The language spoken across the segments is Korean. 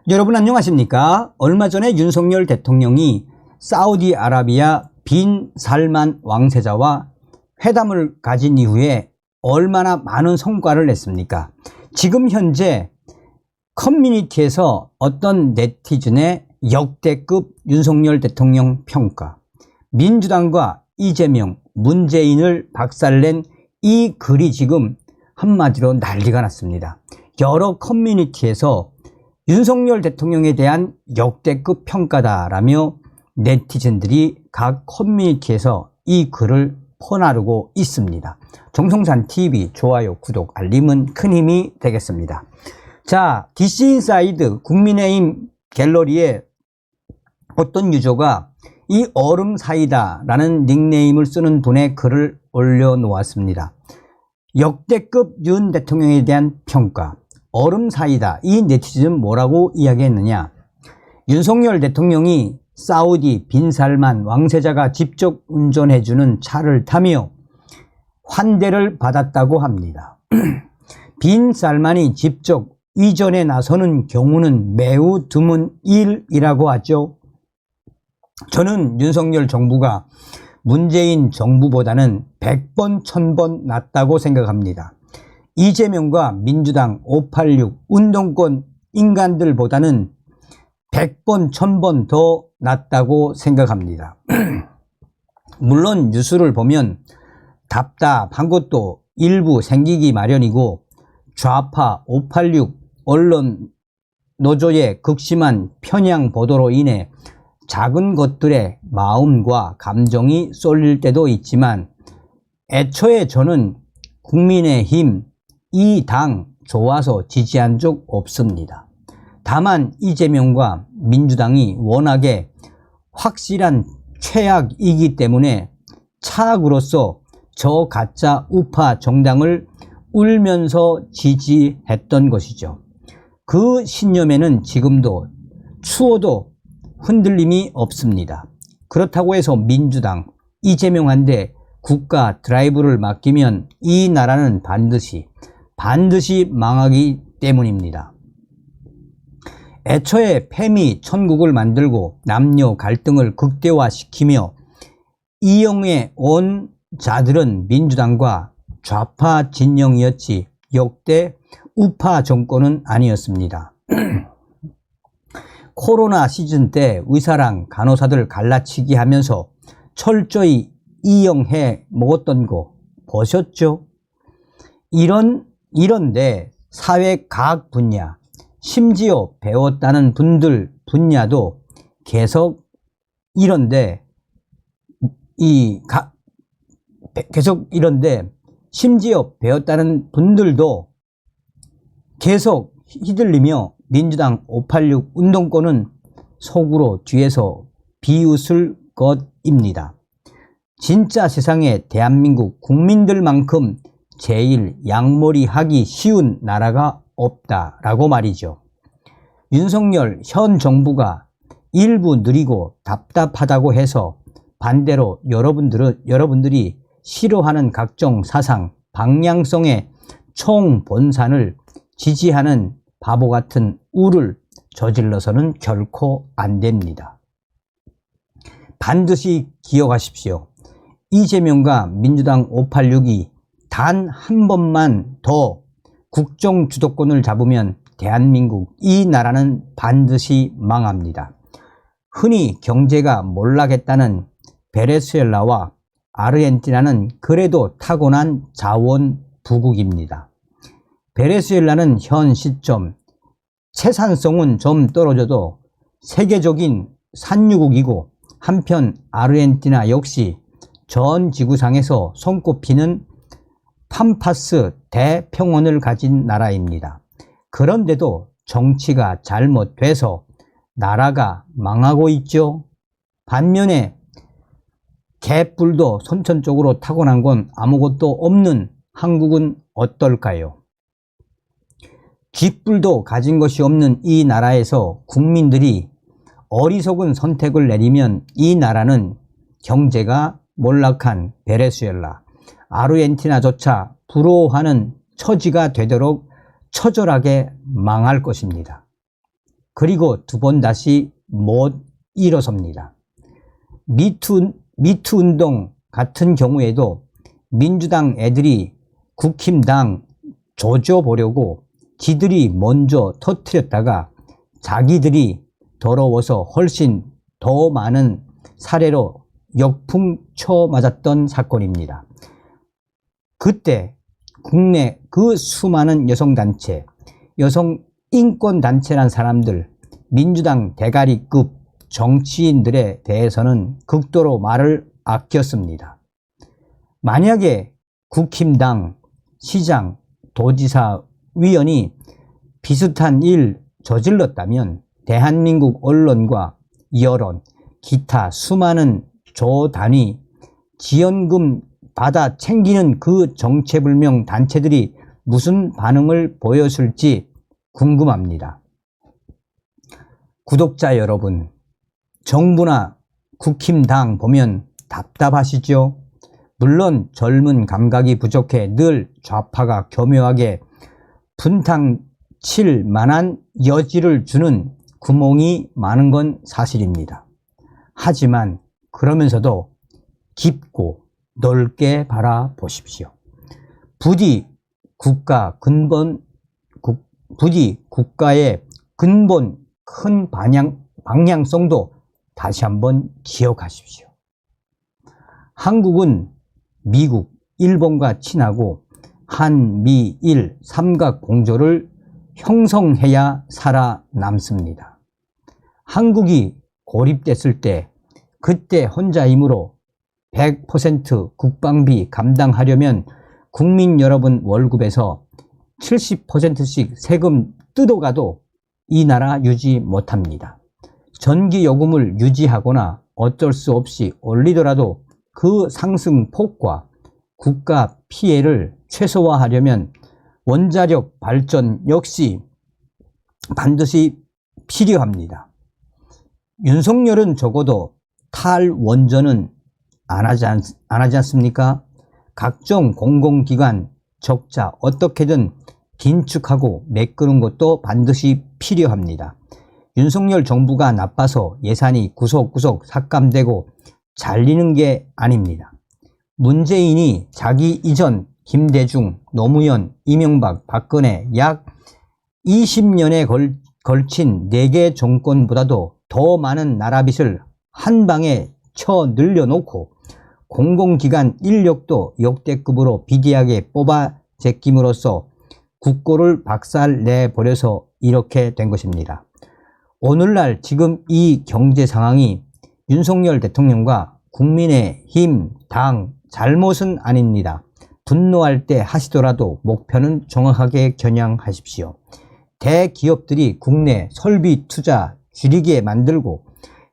여러분 안녕하십니까? 얼마 전에 윤석열 대통령이 사우디아라비아 빈 살만 왕세자와 회담을 가진 이후에 얼마나 많은 성과를 냈습니까? 지금 현재 커뮤니티에서 어떤 네티즌의 역대급 윤석열 대통령 평가, 민주당과 이재명, 문재인을 박살낸 이 글이 지금 한마디로 난리가 났습니다. 여러 커뮤니티에서 윤석열 대통령에 대한 역대급 평가다라며 네티즌들이 각 커뮤니티에서 이 글을 퍼나르고 있습니다. 정성산TV 좋아요, 구독, 알림은 큰 힘이 되겠습니다. 자, DC인사이드 국민의힘 갤러리에 어떤 유저가 이 얼음 사이다 라는 닉네임을 쓰는 분의 글을 올려놓았습니다. 역대급 윤 대통령에 대한 평가, 얼음 사이다. 이 네티즌은 뭐라고 이야기했느냐? 윤석열 대통령이 사우디 빈살만 왕세자가 직접 운전해주는 차를 타며 환대를 받았다고 합니다. 빈살만이 직접 위전에 나서는 경우는 매우 드문 일이라고 하죠. 저는 윤석열 정부가 문재인 정부보다는 100번, 1000번 낫다고 생각합니다. 이재명과 민주당 586 운동권 인간들보다는 100번, 1000번 더 낫다고 생각합니다. 물론 뉴스를 보면 답답한 것도 일부 생기기 마련이고 좌파 586 언론 노조의 극심한 편향 보도로 인해 작은 것들에 마음과 감정이 쏠릴 때도 있지만 애초에 저는 국민의힘 이 당 좋아서 지지한 적 없습니다. 다만 이재명과 민주당이 워낙에 확실한 최악이기 때문에 차악으로서 저 가짜 우파 정당을 울면서 지지했던 것이죠. 그 신념에는 지금도 추워도 흔들림이 없습니다. 그렇다고 해서 민주당, 이재명한테 국가 드라이브를 맡기면 이 나라는 반드시 망하기 때문입니다. 애초에 패미 천국을 만들고 남녀 갈등을 극대화시키며 이용해 온 자들은 민주당과 좌파 진영이었지 역대 우파 정권은 아니었습니다. 코로나 시즌 때 의사랑 간호사들 갈라치기 하면서 철저히 이용해 먹었던 거 보셨죠? 이런데 사회 각 분야, 심지어 배웠다는 분들 분야도 계속 심지어 배웠다는 분들도 계속 휘둘리며 민주당 586 운동권은 속으로 뒤에서 비웃을 것입니다. 진짜 세상에 대한민국 국민들만큼 제일 양머리 하기 쉬운 나라가 없다라고 말이죠. 윤석열 현 정부가 일부 느리고 답답하다고 해서 반대로 여러분들이 싫어하는 각종 사상, 방향성의 총본산을 지지하는 바보 같은 우를 저질러서는 결코 안 됩니다. 반드시 기억하십시오. 이재명과 민주당 586이 단 한 번만 더 국정 주도권을 잡으면 대한민국 이 나라는 반드시 망합니다. 흔히 경제가 몰락했다는 베네수엘라와 아르헨티나는 그래도 타고난 자원 부국입니다. 베네수엘라는 현 시점 채산성은 좀 떨어져도 세계적인 산유국이고 한편 아르헨티나 역시 전 지구상에서 손꼽히는 팜파스 대평원을 가진 나라입니다. 그런데도 정치가 잘못돼서 나라가 망하고 있죠. 반면에 개뿔도 선천적으로 타고난 건 아무것도 없는 한국은 어떨까요? 쥐뿔도 가진 것이 없는 이 나라에서 국민들이 어리석은 선택을 내리면 이 나라는 경제가 몰락한 베네수엘라, 아르헨티나조차 부러워하는 처지가 되도록 처절하게 망할 것입니다. 그리고 두 번 다시 못 일어섭니다. 미투 운동 같은 경우에도 민주당 애들이 국힘당 조져보려고 지들이 먼저 터뜨렸다가 자기들이 더러워서 훨씬 더 많은 사례로 역풍 쳐맞았던 사건입니다. 그때 국내 그 수많은 여성단체, 여성인권단체란 사람들, 민주당 대가리급 정치인들에 대해서는 극도로 말을 아꼈습니다. 만약에 국힘당, 시장, 도지사, 위원이 비슷한 일 저질렀다면 대한민국 언론과 여론, 기타 수많은 조 단위 지원금 받아 챙기는 그 정체불명 단체들이 무슨 반응을 보였을지 궁금합니다. 구독자 여러분, 정부나 국힘당 보면 답답하시죠? 물론 젊은 감각이 부족해 늘 좌파가 교묘하게 분탕 칠 만한 여지를 주는 구멍이 많은 건 사실입니다. 하지만 그러면서도 깊고 넓게 바라보십시오. 부디 국가의 근본 큰 방향성도 다시 한번 기억하십시오. 한국은 미국, 일본과 친하고 한미일 삼각 공조를 형성해야 살아남습니다. 한국이 고립됐을 때 그때 혼자 힘으로 100% 국방비 감당하려면 국민 여러분 월급에서 70%씩 세금 뜯어가도 이 나라 유지 못합니다. 전기요금을 유지하거나 어쩔 수 없이 올리더라도 그 상승폭과 국가 피해를 최소화하려면 원자력 발전 역시 반드시 필요합니다. 윤석열은 적어도 탈원전은 안 하지 않습니까? 각종 공공기관 적자 어떻게든 긴축하고 메꾸는 것도 반드시 필요합니다. 윤석열 정부가 나빠서 예산이 구석구석 삭감되고 잘리는 게 아닙니다. 문재인이 자기 이전 김대중, 노무현, 이명박, 박근혜 약 20년에 걸친 4개 정권보다도 더 많은 나라빚을 한 방에 쳐 늘려놓고 공공기관 인력도 역대급으로 비대하게 뽑아 제낌으로써 국고를 박살내버려서 이렇게 된 것입니다. 오늘날 지금 이 경제 상황이 윤석열 대통령과 국민의힘 당 잘못은 아닙니다. 분노할 때 하시더라도 목표는 정확하게 겨냥하십시오. 대기업들이 국내 설비 투자 줄이게 만들고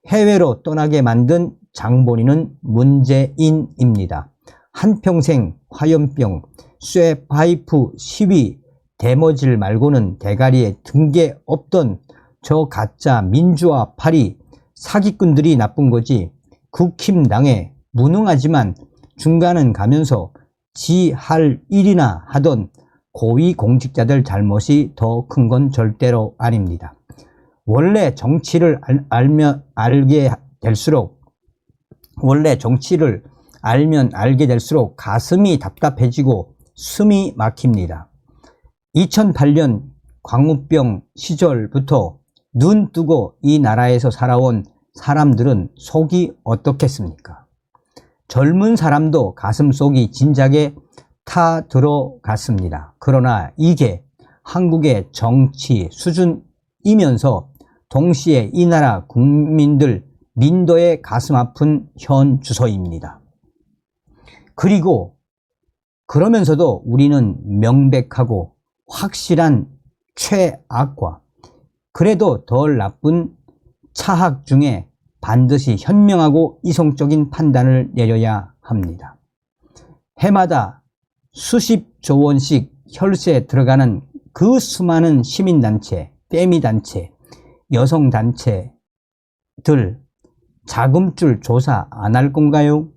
해외로 떠나게 만든 장본인은 문재인입니다. 한평생 화염병, 쇠파이프 시위, 대머질 말고는 대가리에 든 게 없던 저 가짜 민주화 파리 사기꾼들이 나쁜 거지 국힘당에 무능하지만 중간은 가면서 지 할 일이나 하던 고위공직자들 잘못이 더 큰 건 절대로 아닙니다. 원래 정치를 알면 알게 될수록 가슴이 답답해지고 숨이 막힙니다. 2008년 광우병 시절부터 눈 뜨고 이 나라에서 살아온 사람들은 속이 어떻겠습니까? 젊은 사람도 가슴속이 진작에 타 들어갔습니다. 그러나 이게 한국의 정치 수준이면서 동시에 이 나라 국민들 민도의 가슴 아픈 현 주소입니다. 그러면서도 우리는 명백하고 확실한 최악과 그래도 덜 나쁜 차악 중에 반드시 현명하고 이성적인 판단을 내려야 합니다. 해마다 수십조 원씩 혈세 들어가는 그 수많은 시민단체, 빼미단체, 여성단체들 자금줄 조사 안 할 건가요?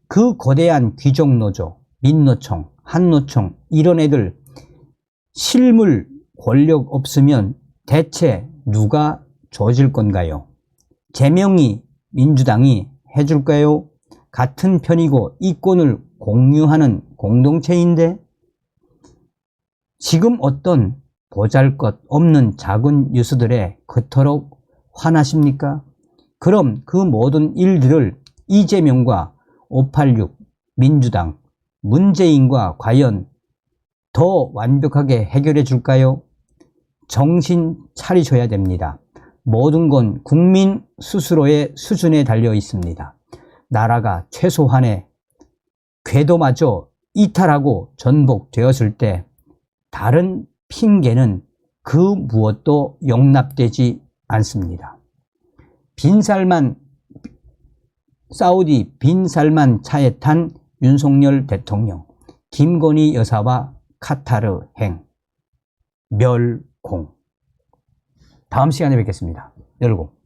그 거대한 귀족노조, 민노총, 한노총 이런 애들 실물 권력 없으면 대체 누가 조질 건가요? 제명이 민주당이 해줄까요? 같은 편이고 이권을 공유하는 공동체인데 지금 어떤 보잘것없는 작은 뉴스들에 그토록 화나십니까? 그럼 그 모든 일들을 이재명과 586, 민주당, 문재인과 과연 더 완벽하게 해결해 줄까요? 정신 차리셔야 됩니다. 모든 건 국민 스스로의 수준에 달려 있습니다. 나라가 최소한의 궤도마저 이탈하고 전복되었을 때 다른 핑계는 그 무엇도 용납되지 않습니다. 사우디 빈살만 차에 탄 윤석열 대통령, 김건희 여사와 카타르 행, 멸공. 다음 시간에 뵙겠습니다. 열공.